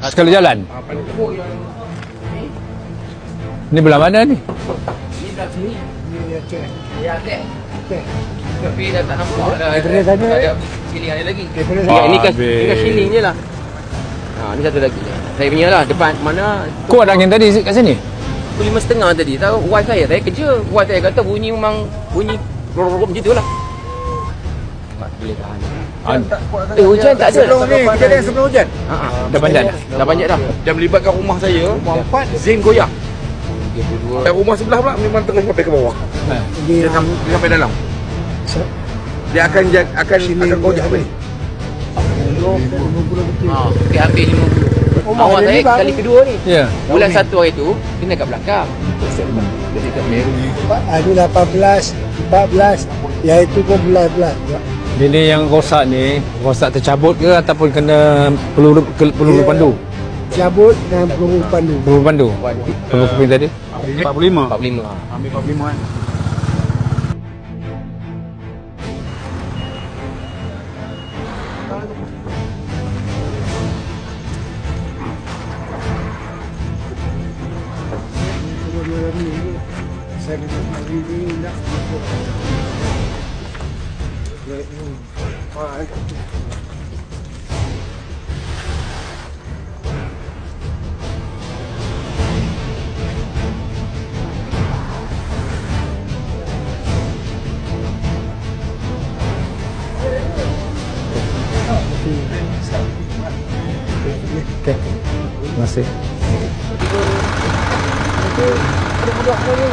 Sekali jalan. Paling teruk yang Ni belah mana ni? ni belah sini. Ni Aceh. Ya, Aceh. Aceh. Tapi dah tak nampak dah. Daripada sana, Tak ada sini ada lagi. Daripada Ya, sana. ini kat Habis. sini je lah. Ni satu lagi. Saya punya lah depan mana Kuat angin tadi kat sini? pukul 5.30 tadi. Tahu wife saya kerja. Wife saya kata bunyi memang bunyi macam tu lah. Tak boleh tahan. Hujan tak ada. Sebelum ni, kejadian sebelum hujan. Dah panjat? Dah banyak dah. Dan melibatkan rumah saya, rumah 4, Zain goyang. 32. Dan rumah sebelah pula memang tengah sampai ke bawah. Dia sampai dalam. Dia akan kojak apa ni? Okey, habis 50. Rumah Awak dia saya ni baru. kali kedua ni. Ya. Bulan 1 hari tu, kena kat belakang. Jadi kat Meru. Ada 18, 14. Yang itu pun belas-belas. Dia yang rosak ni, rosak tercabut ke ataupun kena peluru pandu? Cabut dan peluru pandu. Peluru pandu. Peluru kuping tadi. 45. 45. Ambil 45 kan. Saya kena hari ni nak. Okey. Terima kasih. Budak-budak ni